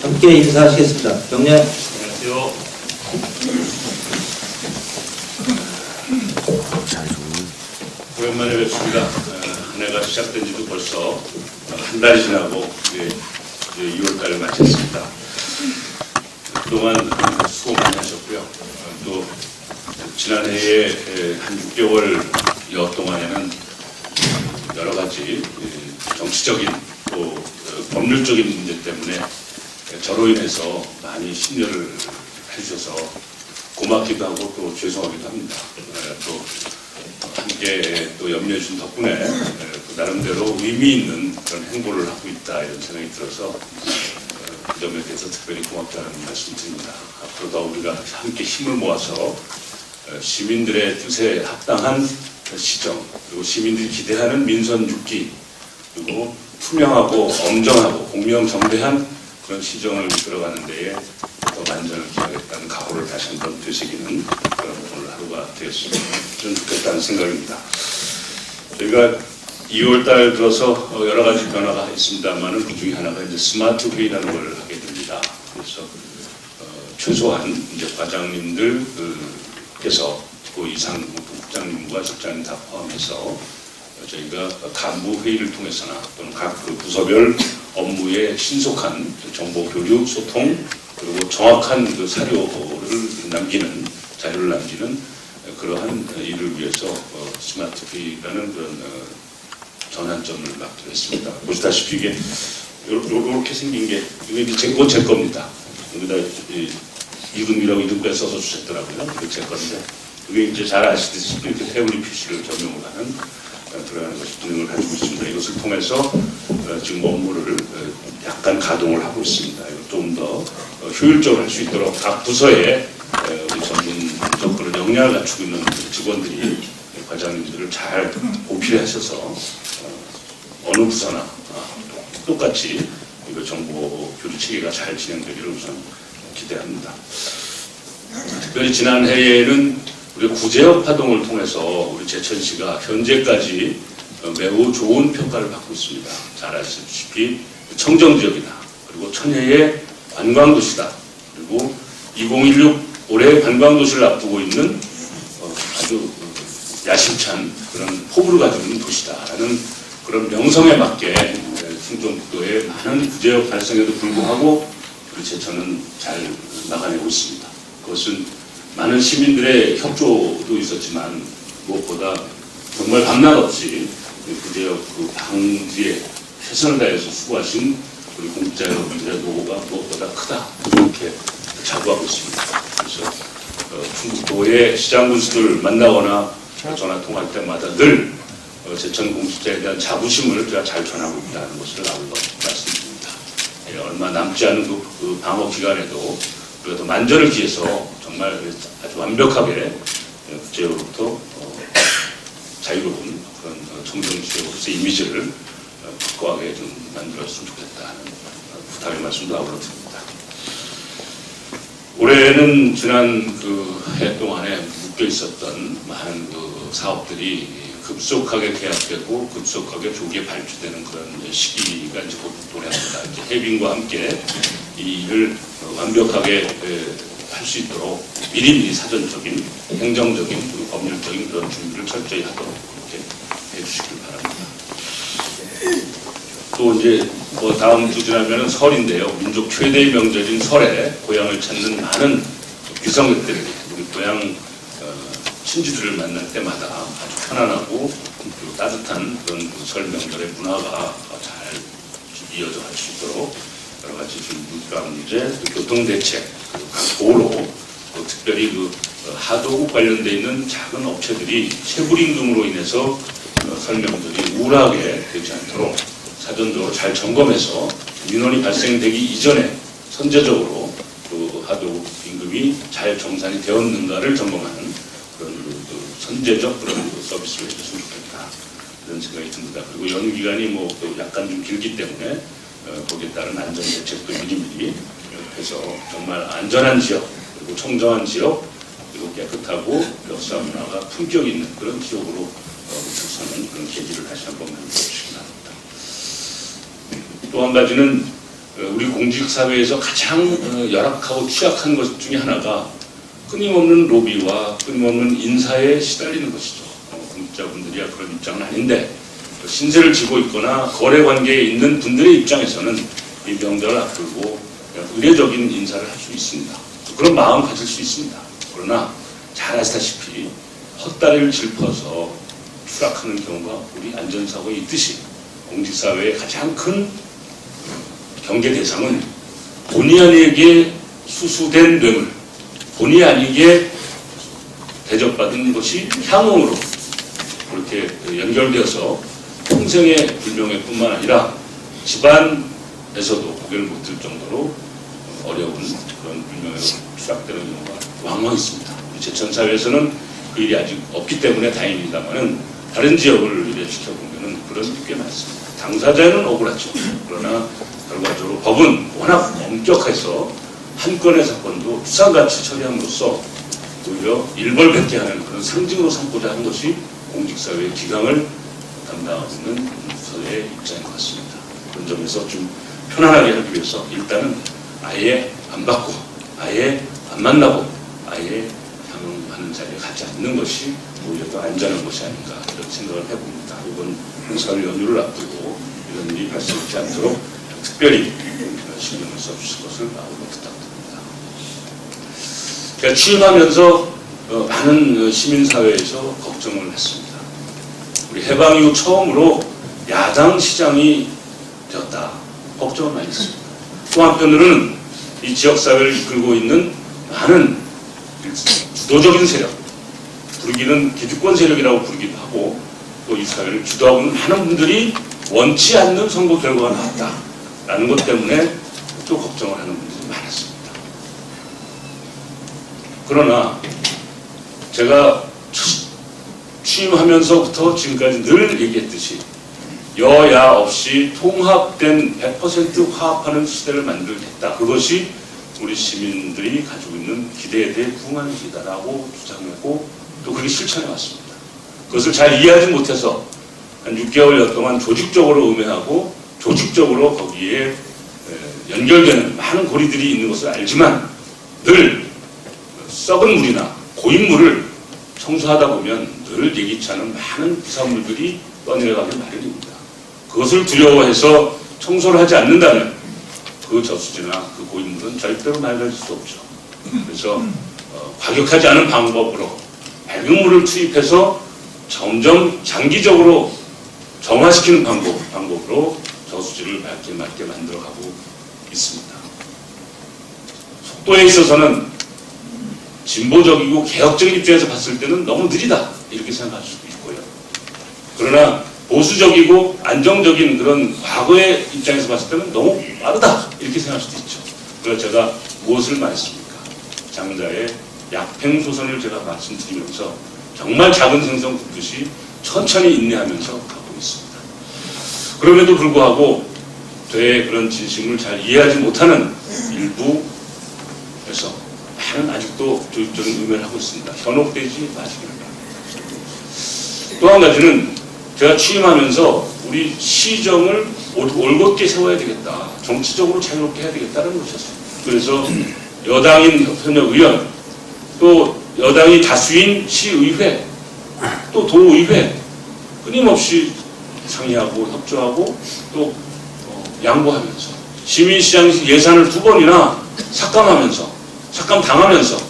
함께 인사하시겠습니다. 경례. 안녕하세요. 오랜만에 뵙습니다. 한 해가 시작된 지도 벌써 한 달이 지나고 이제 2월달을 마쳤습니다. 그동안 수고 많이 하셨고요. 또 지난해에 한 6개월여 동안에는 여러 가지 정치적인 또 법률적인 문제 때문에 저로 인해서 많이 심려를 해주셔서 고맙기도 하고 또 죄송하기도 합니다. 또 함께 또 염려해 주신 덕분에 또 나름대로 의미 있는 그런 행보를 하고 있다 이런 생각이 들어서 그 점에 대해서 특별히 고맙다는 말씀 드립니다. 앞으로도 우리가 함께 힘을 모아서 시민들의 뜻에 합당한 시정, 그리고 시민들이 기대하는 민선 6기, 그리고 투명하고 엄정하고 공명정대한 그런 시정을 이끌어가는 데에 더 만전을 기하겠다는 각오를 다시 한번 되새기는 그런 오늘 하루가 되었으면 좋겠다는 생각입니다. 저희가 2월달 들어서 여러 가지 변화가 있습니다만은 그 중에 하나가 이제 스마트 회의라는 걸 하게 됩니다. 그래서 최소한 이제 과장님들께서 그 이상 국장님과 실장님 다 포함해서 저희가 간부 회의를 통해서나 또는 각 그 부서별 업무의 신속한 정보 교류, 소통, 그리고 정확한 그 사료를 남기는, 자료를 남기는 그러한 일을 위해서 스마트 회의라는 그런 전환점을 갖기로 했습니다. 보시다시피 이게 이렇게 생긴 게 이게 제 겁니다. 여기다 이름이라고 이름까지 써서 주셨더라고요. 이게 제 건데 이게 이제 잘 아시다시피 이렇게 태블릿 PC를 겸용을 하는 들어가는 것이 기능을 가지고 있습니다. 이것을 통해서 지금 업무를 약간 가동을 하고 있습니다. 좀 더 효율적으로 할 수 있도록 각 부서에 우리 전문적 그런 역량을 갖추고 있는 직원들이 과장님들을 잘 보필하셔서 어느 부서나 똑같이 정보 교류 체계가 잘 진행되기를 우선 기대합니다. 특별히 지난해에는 우리 구제역 파동을 통해서 우리 제천시가 현재까지 매우 좋은 평가를 받고 있습니다. 잘 아시다시피 청정지역이다. 그리고 천혜의 관광도시다. 그리고 2016 올해 관광도시를 앞두고 있는 아주 야심찬 그런 포부를 가지고 있는 도시다라는 그런 명성에 맞게 충청북도의 많은 구제역 발생에도 불구하고 우리 제천은 잘 나가내고 있습니다. 그것은 많은 시민들의 협조도 있었지만 무엇보다 정말 밤낮 없이 구제역 그 방지에 최선을 다해서 수고하신 우리 공직자 여러분들의 노고가 무엇보다 크다 이렇게 자부하고 있습니다. 그래서 충북도의 시장 군수들 만나거나 전화 통화할 때마다 늘 제천 공직자에 대한 자부심을 제가 잘 전하고 있다는 것을 아울러 말씀드립니다. 얼마 남지 않은 그 방어 기간에도 우리가 더 만전을 기해서 정말 아주 완벽하게 국제로부터 자유로운 그런 청정지역으로서의 이미지를 확고하게 좀 만들었으면 좋겠다는 부탁의 말씀도 아울러 드립니다. 올해는 지난 그 해 동안에 묶여 있었던 많은 그 사업들이 급속하게 계약되고 급속하게 조기에 발주되는 그런 시기가 이제 곧 도래합니다. 이제 해빙과 함께 이 일을 완벽하게 할 수 있도록 미리미리 사전적인 행정적인 그리고 법률적인 그런 준비를 철저히 하도록 그렇게 해주시길 바랍니다. 또 이제 뭐 다음 주 지나면은 설인데요. 민족 최대의 명절인 설에 고향을 찾는 많은 귀성객들이 우리 고향 친지들을 만날 때마다 아주 편안하고 그리고 따뜻한 그런 설 명절의 문화가 잘 이어져 갈 수 있도록 여러 가지 물가 문제, 교통 대책, 각 도로, 또 특별히 그 하도급 관련돼 있는 작은 업체들이 체불임금으로 인해서 설 명절이 우울하게 되지 않도록 사전적으로 잘 점검해서 민원이 발생되기 이전에 선제적으로 그 하도급 임금이 잘 정산이 되었는가를 점검하는 그런 선제적 그런 서비스를 해줬으면 좋겠다. 그런 생각이 듭니다. 그리고 연휴 기간이 뭐 또 약간 좀 길기 때문에 거기에 따른 안전 대책도 미리미리 해서 정말 안전한 지역, 그리고 청정한 지역, 그리고 깨끗하고 역사 문화가 품격 있는 그런 지역으로 우선은 그런 계기를 다시 한번 만들어 주시기 바랍니다. 또 한 가지는 우리 공직사회에서 가장 열악하고 취약한 것 중에 하나가 끊임없는 로비와 끊임없는 인사에 시달리는 것이죠. 공직자분들이야 그런 입장은 아닌데 신세를 지고 있거나 거래 관계에 있는 분들의 입장에서는 이 명절을 앞두고 의례적인 인사를 할 수 있습니다. 그런 마음 가질 수 있습니다. 그러나 잘 아시다시피 헛다리를 짚어서 추락하는 경우가 우리 안전사고에 있듯이 공직사회의 가장 큰 경계 대상은 본의 아니게 수수된 뇌물, 본의 아니게 대접받은 것이 향응으로 그렇게 연결되어서 평생의 불명예 뿐만 아니라 집안에서도 고개를 못 들 정도로 어려운 그런 불명예로 추락되는 경우가 왕왕 있습니다. 우리 제천사회에서는 그 일이 아직 없기 때문에 다행입니다만은 다른 지역을 지켜보면 그런 일이 꽤 많습니다. 당사자는 억울하죠. 그러나 결과적으로 법은 워낙 엄격해서 한 건의 사건도 추상같이 처리함으로써 오히려 일벌백계하는 그런 상징으로 삼고자 하는 것이 공직사회의 기강을 담당하고 있는 부서의 입장인 것 같습니다. 그런 점에서 좀 편안하게 하기 위해서 일단은 아예 안 받고 아예 안 만나고 아예 향응하는 자리에 가지 않는 것이 오히려 더 안전한 것이 아닌가 이런 생각을 해봅니다. 이번 행사를 연휴를 앞두고 이런 일이 발생하지 않도록 특별히 신경을 써주실 것을 마음으로 부탁드립니다. 제가 취임하면서 많은 시민사회에서 걱정을 했습니다. 우리 해방 이후 처음으로 야당 시장이 되었다. 걱정을 많이 했습니다. 또 한편으로는 이 지역사회를 이끌고 있는 많은 주도적인 세력, 부르기는 기득권 세력이라고 부르기도 하고 또 이 사회를 주도하고 있는 많은 분들이 원치 않는 선거 결과가 나왔다라는 것 때문에 또 걱정을 하는 분들이 많았습니다. 그러나 제가 취임하면서부터 지금까지 늘 얘기했듯이 여야 없이 통합된 100% 화합하는 시대를 만들겠다. 그것이 우리 시민들이 가지고 있는 기대에 대해 부응하는 길이다라고 주장하고 또 그렇게 실천해 왔습니다. 그것을 잘 이해하지 못해서 한 6개월여 동안 조직적으로 음해하고 조직적으로 거기에 연결되는 많은 고리들이 있는 것을 알지만 늘 썩은 물이나 고인 물을 청소하다 보면 늘 예기치 않은 많은 부산물들이 떠내려가기 마련입니다. 그것을 두려워해서 청소를 하지 않는다면 그 저수지나 그 고인물은 절대로 맑아질 수 없죠. 그래서 과격하지 않은 방법으로 맑은 물을 투입해서 점점 장기적으로 정화시키는 방법으로 저수지를 맑게 만들어가고 있습니다. 속도에 있어서는 진보적이고 개혁적인 입장에서 봤을 때는 너무 느리다 이렇게 생각할 수도 있고요. 그러나 보수적이고 안정적인 그런 과거의 입장에서 봤을 때는 너무 빠르다 이렇게 생각할 수도 있죠. 그래서 제가 무엇을 말했습니까? 장자의 약팽소선을 제가 말씀드리면서 정말 작은 생선 굽듯이 천천히 인내하면서 가고 있습니다. 그럼에도 불구하고 저의 그런 진심을 잘 이해하지 못하는 일부에서 많은 아직도 조직적인 의견을 하고 있습니다. 현혹되지 마시길 바랍니다. 또 한 가지는 제가 취임하면서 우리 시정을 올곧게 세워야 되겠다. 정치적으로 자유롭게 해야 되겠다는 것이었어요. 그래서 여당인 협력의원, 또 여당이 다수인 시의회, 또 도의회 끊임없이 상의하고 협조하고 또 양보하면서 시민시장 예산을 2번이나 삭감당하면서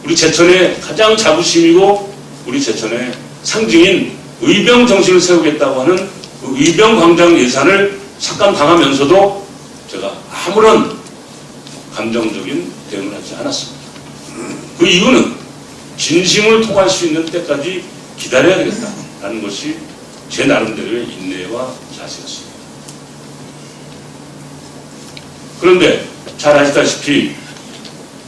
우리 제천의 가장 자부심이고 우리 제천의 상징인 의병 정신을 세우겠다고 하는 그 의병 광장 예산을 삭감당하면서도 제가 아무런 감정적인 대응을 하지 않았습니다. 그 이유는 진심을 통할 수 있는 때까지 기다려야 되겠다라는 것이 제 나름대로의 인내와 자세였습니다. 그런데 잘 아시다시피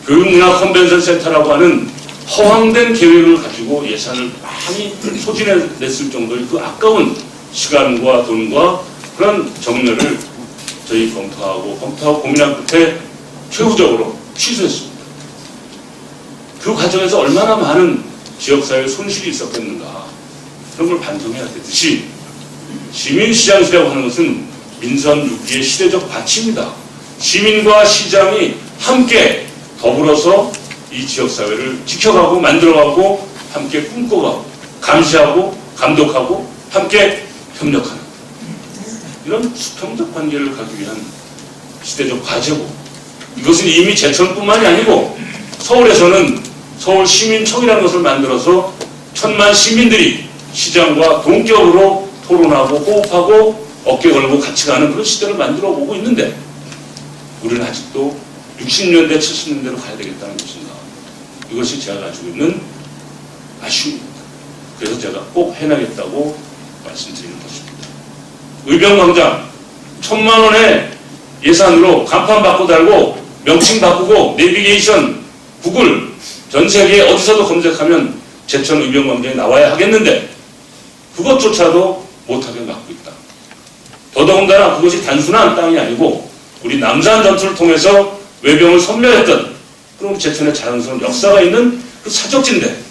교육문화 컨벤션 센터라고 하는 허황된 계획을 가지고 예산을 많이 소진해냈을 정도의 그 아까운 시간과 돈과 그런 정렬을 저희 검토하고 고민한 끝에 최후적으로 취소했습니다. 그 과정에서 얼마나 많은 지역사회의 손실이 있었겠는가, 그런 걸 반성해야 되듯이 시민시장이라고 하는 것은 민선 6기의 시대적 가치입니다. 시민과 시장이 함께 더불어서 이 지역사회를 지켜가고 만들어가고 함께 꿈꿔가고 감시하고 감독하고 함께 협력하는 이런 수평적 관계를 가기 위한 시대적 과제고, 이것은 이미 제천뿐만이 아니고 서울에서는 서울시민청이라는 것을 만들어서 1000만 시민들이 시장과 동격으로 토론하고 호흡하고 어깨 걸고 같이 가는 그런 시대를 만들어 오고 있는데, 우리는 아직도 60년대 70년대로 가야 되겠다는 것인가, 이것이 제가 가지고 있는 아쉬움입니다. 그래서 제가 꼭 해나겠다고 말씀드리는 것입니다. 의병광장 1000만 원의 예산으로 간판 바꿔 달고 명칭 바꾸고 내비게이션 구글 전 세계 어디서도 검색하면 제천 의병광장이 나와야 하겠는데 그것조차도 못하게 막고 있다. 더더군다나 그것이 단순한 땅이 아니고 우리 남산 전투를 통해서 외병을 섬멸했던 그런 제천의 자랑스러운 역사가 있는 그 사적지인데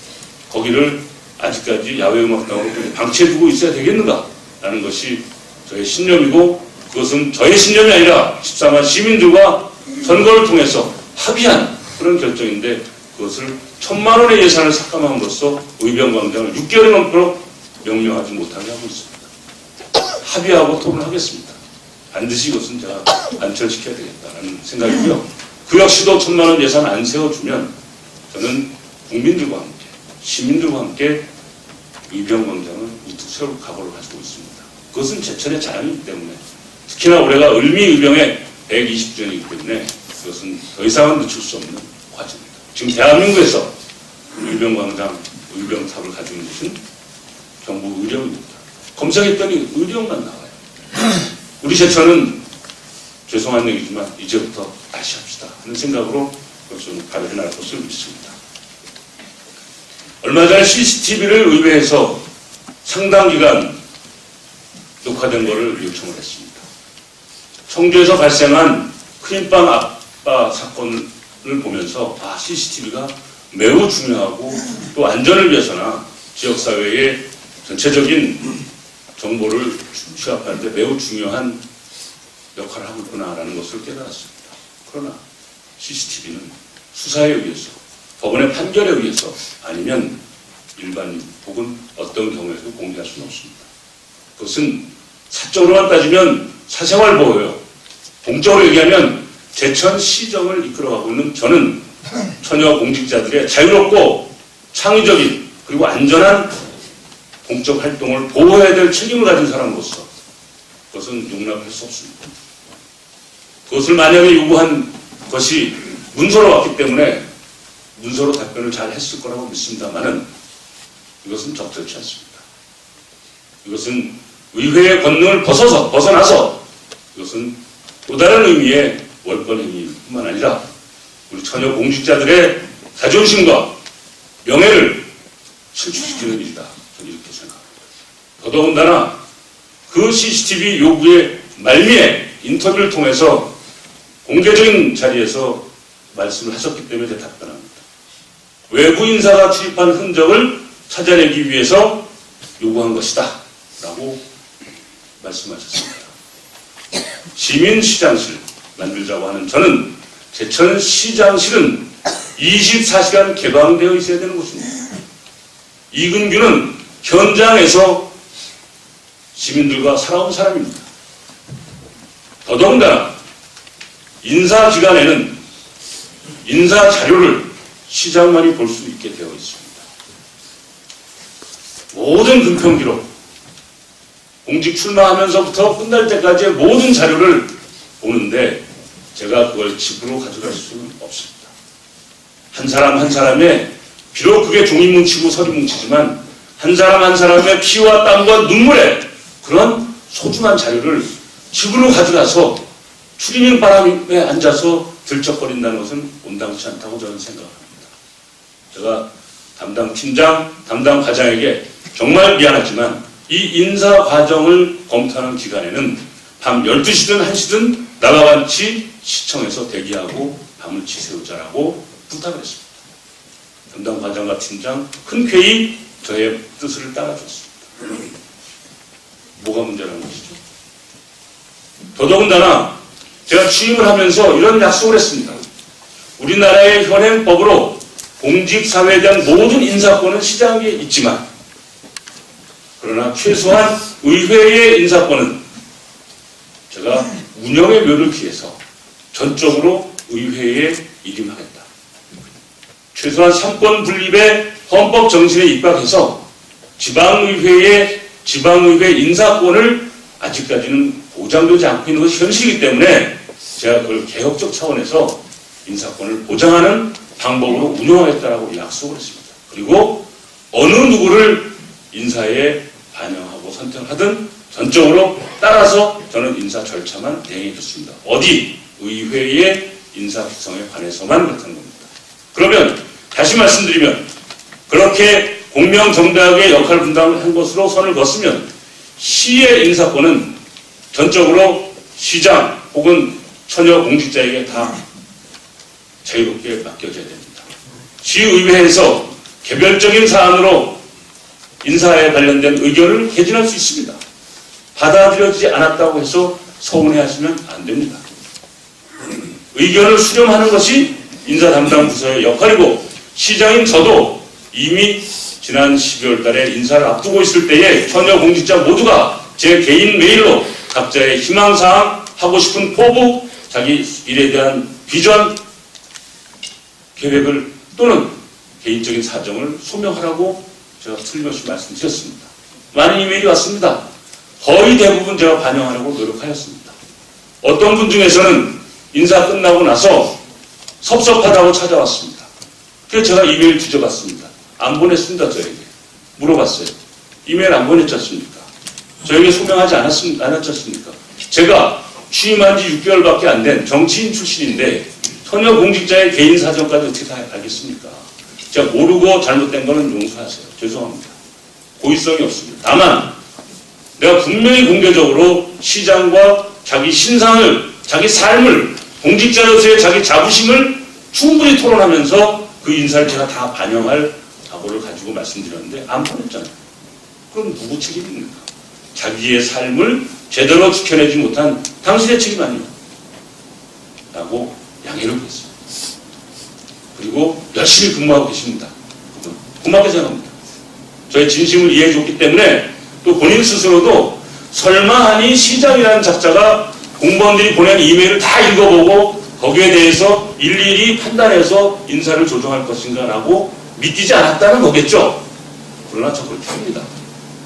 거기를 아직까지 야외음악당으로 방치해두고 있어야 되겠는가라는 것이 저의 신념이고, 그것은 저의 신념이 아니라 14만 시민들과 선거를 통해서 합의한 그런 결정인데, 그것을 1000만 원의 예산을 삭감함으로써 의병광장을 6개월이 넘도록 명령하지 못하게 하고 있습니다. 합의하고 토론하겠습니다. 반드시 이것은 제가 안철시켜야 되겠다는 생각이고요. 그 역시도 1000만 원 예산 안 세워주면 저는 국민들과 함께 시민들과 함께 의병광장을 우뚝 세울 각오를 가지고 있습니다. 그것은 제천의 자랑이기 때문에, 특히나 올해가 을미의병의 120주년이기 때문에 그것은 더 이상은 늦출 수 없는 과제입니다. 지금 대한민국에서 의병광장, 의병탑을 가지고 있는 것은 경북 의령입니다. 검색했더니 의령만 나와요. 우리 제천은 죄송한 얘기지만 이제부터 다시 합시다 하는 생각으로 그것을 발휘해 나갈 것을 믿습니다. 얼마 전에 CCTV를 의회에서 상당 기간 녹화된 것을 요청을 했습니다. 청주에서 발생한 크림빵 아빠 사건을 보면서 CCTV가 매우 중요하고 또 안전을 위해서나 지역사회의 전체적인 정보를 취합할 때 매우 중요한 역할을 하고 있구나라는 것을 깨달았습니다. 그러나 CCTV는 수사에 의해서, 법원의 판결에 의해서 아니면 일반 혹은 어떤 경우에도 공개할 수는 없습니다. 그것은 사적으로만 따지면 사생활 보호예요. 공적으로 얘기하면 제천시정을 이끌어가고 있는 저는 처녀 공직자들의 자유롭고 창의적인 그리고 안전한 공적 활동을 보호해야 될 책임을 가진 사람으로서 그것은 용납할 수 없습니다. 그것을 만약에 요구한 것이 문서로 왔기 때문에 문서로 답변을 잘 했을 거라고 믿습니다만은 이것은 적절치 않습니다. 이것은 의회의 권능을 벗어나서 이것은 또 다른 의미의 월권 행위뿐만 아니라 우리 처녀 공직자들의 자존심과 명예를 실추시키는 일이다. 저는 이렇게 생각합니다. 더더군다나 그 CCTV 요구의 말미에 인터뷰를 통해서 공개적인 자리에서 말씀을 하셨기 때문에 제가 답변합니다. 외부 인사가 출입한 흔적을 찾아내기 위해서 요구한 것이다 라고 말씀하셨습니다. 시민시장실 만들자고 하는 저는 제천시장실은 24시간 개방되어 있어야 되는 곳입니다. 이근규는 현장에서 시민들과 살아온 사람입니다. 더더군다나 인사기관에는 인사 자료를 시장만이 볼 수 있게 되어 있습니다. 모든 금평 기록, 공직 출마하면서부터 끝날 때까지의 모든 자료를 보는데 제가 그걸 집으로 가져갈 수는 없습니다. 한 사람 한 사람의, 비록 그게 종이뭉치고 서류뭉치지만 한 사람 한 사람의 피와 땀과 눈물의 그런 소중한 자료를 집으로 가져가서 추리닝 바람에 앉아서 들쩍거린다는 것은 온당치 않다고 저는 생각합니다. 제가 담당 팀장, 담당 과장에게 정말 미안하지만 이 인사 과정을 검토하는 기간에는 밤 12시든 1시든 나와 같이 시청에서 대기하고 밤을 지새우자라고 부탁을 했습니다. 담당 과장과 팀장 흔쾌히 저의 뜻을 따라줬습니다. 뭐가 문제라는 것이죠? 더더군다나 제가 취임을 하면서 이런 약속을 했습니다. 우리나라의 현행법으로 공직사회에 대한 모든 인사권은 시장에 있지만 그러나 최소한 의회의 인사권은 제가 운영의 묘를 기해서 전적으로 의회에 일임하겠다. 최소한 삼권 분립의 헌법 정신에 입각해서 지방의회 인사권을 아직까지는 보장되지 않고 있는 것이 현실이기 때문에 제가 그걸 개혁적 차원에서 인사권을 보장하는 방법으로 운영하겠다라고 약속을 했습니다. 그리고 어느 누구를 인사에 반영하고 선택하든 전적으로 따라서 저는 인사 절차만 대행해 줬습니다. 어디? 의회의 인사 구성에 관해서만 그렇다는 겁니다. 그러면 다시 말씀드리면 그렇게 공명정대하게 역할 분담을 한 것으로 선을 그었으면 시의 인사권은 전적으로 시장 혹은 처녀 공직자에게 다 자유롭게 맡겨져야 됩니다. 시의회에서 개별적인 사안으로 인사에 관련된 의견을 개진할 수 있습니다. 받아들여지지 않았다고 해서 서운해하시면 안 됩니다. 의견을 수렴하는 것이 인사 담당 부서의 역할이고 시장인 저도 이미 지난 12월 달에 인사를 앞두고 있을 때에 처녀 공직자 모두가 제 개인 메일로 각자의 희망사항, 하고 싶은 포부, 자기 일에 대한 비전, 계획을 또는 개인적인 사정을 소명하라고 제가 틀림없이 말씀드렸습니다. 많은 이메일이 왔습니다. 거의 대부분 제가 반영하려고 노력하였습니다. 어떤 분 중에서는 인사 끝나고 나서 섭섭하다고 찾아왔습니다. 그래서 제가 이메일 뒤져봤습니다. 안 보냈습니다. 저에게. 물어봤어요. 이메일 안 보냈지 않습니까? 저에게 소명하지 않았지 않습니까? 제가 취임한 지 6개월밖에 안 된 정치인 출신인데 처녀 공직자의 개인 사정까지 어떻게 다 알겠습니까? 제가 모르고 잘못된 거는 용서하세요. 죄송합니다. 고의성이 없습니다. 다만 내가 분명히 공개적으로 시장과 자기 신상을, 자기 삶을, 공직자로서의 자기 자부심을 충분히 토론하면서 그 인사를 제가 다 반영할 각오를 가지고 말씀드렸는데 안 보냈잖아요. 그럼 누구 책임입니까? 자기의 삶을 제대로 지켜내지 못한 당신의 책임 아니에요. 라고 양해를 구했습니다. 그리고 열심히 근무하고 계십니다. 고맙게 생각합니다. 저의 진심을 이해해 줬기 때문에 또 본인 스스로도 설마 하니 시장이라는 작자가 공무원들이 보낸 이메일을 다 읽어보고 거기에 대해서 일일이 판단해서 인사를 조정할 것인가 라고 믿기지 않았다는 거겠죠. 그러나 저 그렇게 합니다.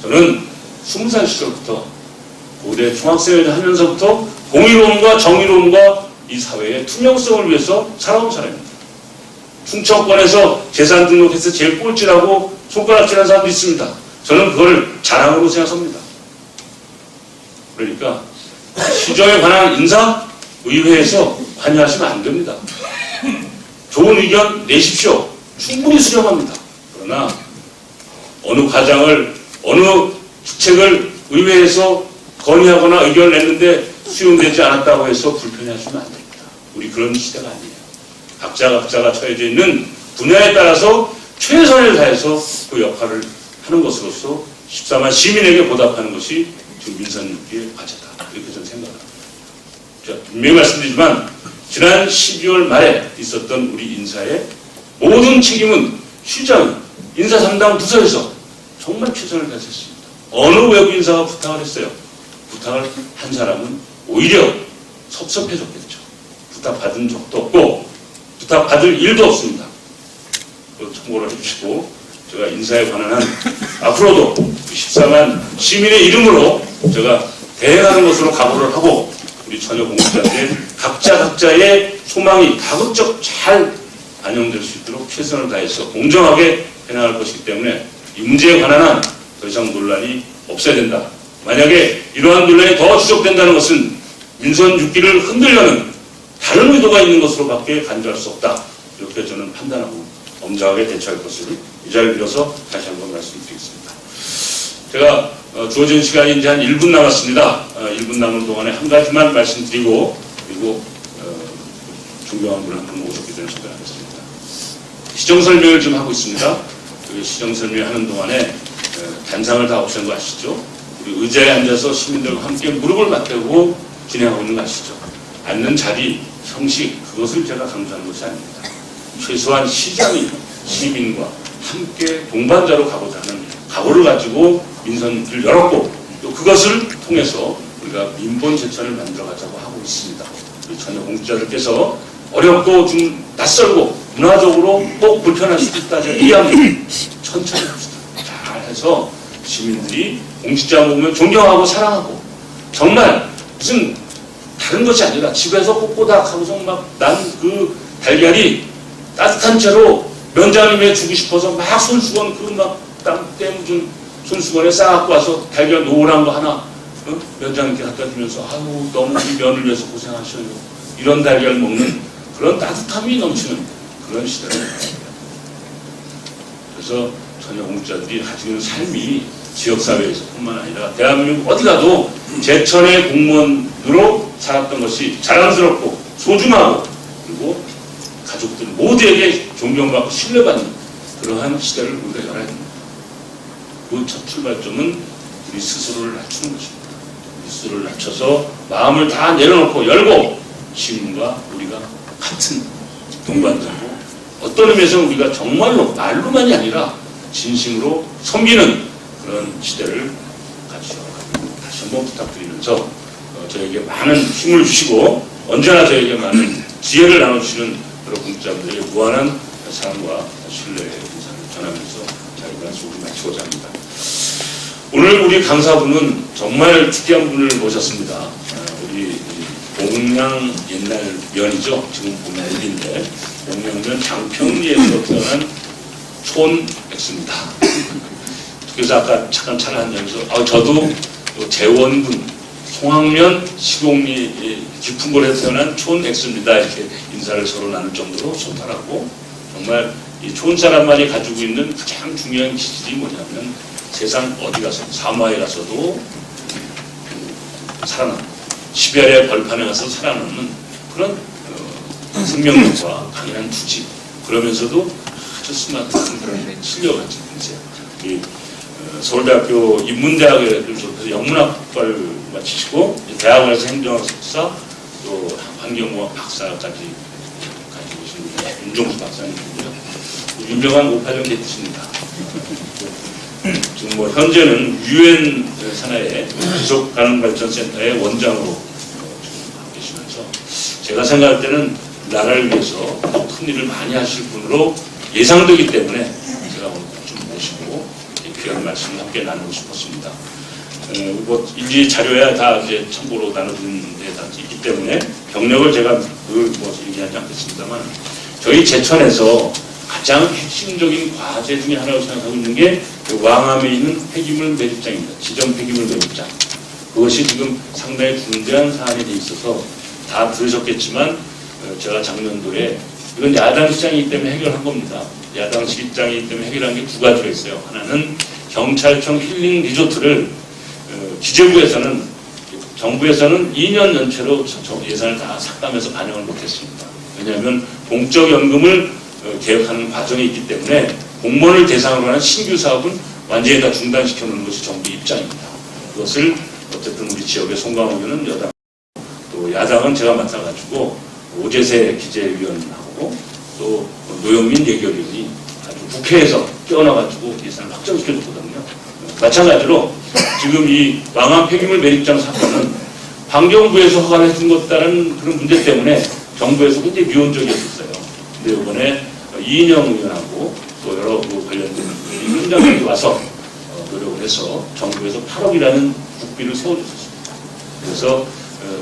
저는 20살 시절부터 고대 중학생을 하면서부터 공의로움과 정의로움과 이 사회의 투명성을 위해서 살아온 사람입니다. 충청권에서 재산 등록해서 제일 꼴찌라고 손가락질하는 사람도 있습니다. 저는 그걸 자랑으로 생각합니다. 그러니까 시정에 관한 인사 의회에서 관여하시면 안 됩니다. 좋은 의견 내십시오. 충분히 수렴합니다. 그러나 어느 과장을 어느 주책을 의회에서 건의하거나 의견을 냈는데 수용되지 않았다고 해서 불편해하시면 안 됩니다. 우리 그런 시대가 아니에요. 각자가 처해져 있는 분야에 따라서 최선을 다해서 그 역할을 하는 것으로서 14만 시민에게 보답하는 것이 지금 민선6기의 과제다. 이렇게 저는 생각합니다. 제가 분명히 말씀드리지만 지난 12월 말에 있었던 우리 인사의 모든 책임은 시장, 인사 담당 부서에서 정말 최선을 다했습니다. 어느 외부 인사가 부탁을 했어요. 부탁을 한 사람은 오히려 섭섭해졌겠죠. 부탁받은 적도 없고 부탁받을 일도 없습니다. 참고를 해주시고 제가 인사에 관한 한 앞으로도 14만 시민의 이름으로 제가 대행하는 것으로 각오를 하고 우리 처녀 공직자들 각자의 소망이 가급적 잘 반영될 수 있도록 최선을 다해서 공정하게 해나갈 것이기 때문에 이 문제에 관한 한 더 이상 논란이 없어야 된다. 만약에 이러한 논란이 더 지속된다는 것은 민선 6기를 흔들려는 다른 의도가 있는 것으로밖에 간주할 수 없다. 이렇게 저는 판단하고 엄정하게 대처할 것을 이 자리를 빌어서 다시 한번 말씀드리겠습니다. 제가 주어진 시간이 이제 한 1분 남았습니다. 1분 남은 동안에 한 가지만 말씀드리고 그리고 존경한 분 한 분 오셨기 때문에 소개하겠습니다. 시정 설명을 좀 하고 있습니다. 그 시정 설명하는 동안에 단상을 다 없앤 거 아시죠? 우리 의자에 앉아서 시민들과 함께 무릎을 맞대고 진행하고 있는 거 아시죠? 앉는 자리, 형식, 그것을 제가 강조하는 것이 아닙니다. 최소한 시장이 시민과 함께 동반자로 가고자 하는 각오를 가지고 민선을 열었고 또 그것을 통해서 우리가 민본 제천을 만들어가자고 하고 있습니다. 우리 전혀 공직자들께서 어렵고 좀 낯설고 문화적으로 꼭 불편할 수도 있다 제가 이해합니다. 천천히 합시다. 잘 해서 시민들이 공직자 보면 존경하고 사랑하고 정말 무슨 다른 것이 아니라 집에서 꼬꼬닥 하고서 막 난 그 달걀이 따뜻한 채로 면장님에 주고 싶어서 막 손수건 그 막 땀때 묻은 손수건에 싸갖고 와서 달걀 노란 거 하나 면장님께 갖다 주면서 아유 너무 이 면을 위해서 고생하셔요. 이런 달걀 먹는 그런 따뜻함이 넘치는 그런 시대를 그래서 전혀 공직자들이 가지는 삶이 지역사회에서 뿐만 아니라 대한민국 어디 가도 제천의 공무원으로 살았던 것이 자랑스럽고 소중하고 그리고 가족들 모두에게 존경받고 신뢰받는 그러한 시대를 우리가 열어야 됩니다. 그 첫 출발점은 우리 스스로를 낮추는 것입니다. 우리 스스로를 낮춰서 마음을 다 내려놓고 열고 시민과 우리가 같은 동반자고 어떤 의미에서는 우리가 정말로 말로만이 아니라 진심으로 섬기는 그런 시대를 가져가고 다시 한번 부탁드리면서 저에게 많은 힘을 주시고 언제나 저에게 많은 지혜를 나눠주시는 여러 공직자분들에게 무한한 사랑과 신뢰의 인사를 전하면서 자리가 수고를 마치고자 합니다. 오늘 우리 강사분은 정말 특이한 분을 모셨습니다. 우리 봉양 옛날 면이죠. 지금 봉양면인데 봉양면 장평리에서 태어난 촌엑스입니다. 그래서 아까 잠깐 차를 한잔해서 저도 재원군 송악면 시곡리 깊은 곳에 태어난 촌엑스입니다. 이렇게 인사를 서로 나눌 정도로 소탈하고 정말 이 촌 사람만이 가지고 있는 가장 중요한 기질이 뭐냐면 세상 어디 가서 사마에 가서도 살아남는 시베리아 벌판에 가서 살아남는 그런 생명력과 강인한 투지 그러면서도 아주 스마트한 그런 실력을 가진 분이세요. 서울대학교 인문대학을 졸업해서 영문학과를 마치시고 대학원에서 행정학사 또 환경공학 박사까지 가지고 계신 윤종수 박사님이고요. 유명한 580 게티십니다. 지금 뭐 현재는 UN 산하의 지속가능발전센터의 원장으로 계시면서 제가 생각할 때는 나라를 위해서 큰 일을 많이 하실 분으로 예상되기 때문에 제가 오늘 좀 모시고 귀한 말씀을 함께 나누고 싶었습니다. 뭐 일지 자료야 다 이제 참고로 나눠주는 데 다 있기 때문에 경력을 제가 늘 뭐 얘기하지 않겠습니다만 저희 제천에서 가장 핵심적인 과제 중에 하나로 생각하고 있는 게 왕암에 있는 폐기물 매립장입니다. 지정 폐기물 매립장. 그것이 지금 상당히 중대한 사안이 돼 있어서 다 들으셨겠지만 제가 작년도에 이건 야당 시장이기 때문에 해결한 겁니다. 야당 시장이기 때문에 해결한 게 두 가지가 있어요. 하나는 경찰청 힐링 리조트를 기재부에서는 정부에서는 2년 연체로 예산을 다 삭감해서 반영을 못했습니다. 왜냐하면 공적연금을 개혁하는 과정이 있기 때문에 공무원을 대상으로 하는 신규 사업은 완전히 다 중단시켜 놓는 것이 정부 입장입니다. 그것을 어쨌든 우리 지역의 송강호 의원은 여당 또 야당은 제가 맡아가지고 오재세 기재위원하고 또 노영민 예결위원이 아주 국회에서 뛰어나가지고 예산을 확정시켜줬거든요. 마찬가지로 지금 이 왕암 폐기물 매립장 사건은 환경부에서 허가를 해준 것다는 그런 문제 때문에 정부에서 굉장히 미온적이었어요. 근데 이번에 이인영 의원하고 또 여러 관련된 분들이 현장에 와서 노력을 해서 정부에서 8억이라는 국비를 세워줬습니다. 그래서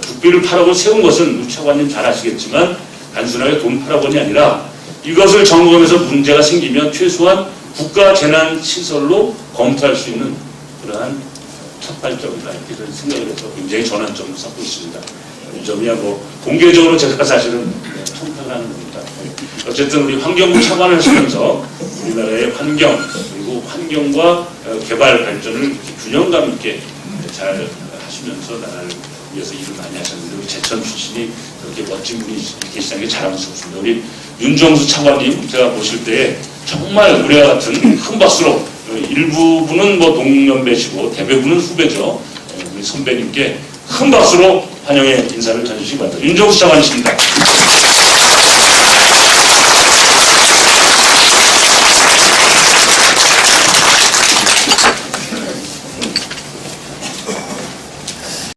국비를 8억을 세운 것은 우리 차관님 잘 아시겠지만 단순하게 돈 8억원이 아니라 이것을 점검해서 문제가 생기면 최소한 국가재난시설로 검토할 수 있는 그러한 첫 발점이다 이렇게 생각을 해서 굉장히 전환점을 쌓고 있습니다. 이 점이야 뭐 공개적으로 제가 사실은 평가하는 겁니다. 어쨌든 우리 환경부 차관을 하시면서 우리나라의 환경 그리고 환경과 개발 발전을 이렇게 균형감 있게 잘 하시면서 나라를 위해서 일을 많이 하셨는데 우리 제천 출신이 그렇게 멋진 분이 계시다는 게 자랑스럽습니다. 우리 윤정수 차관님 제가 보실 때 정말 우리와 같은 큰 박수로 일부분은 뭐 동년배시고 대부분은 후배죠. 우리 선배님께 큰 박수로 환영의 인사를 전해주시기 바랍니다. 윤정수 차관이십니다.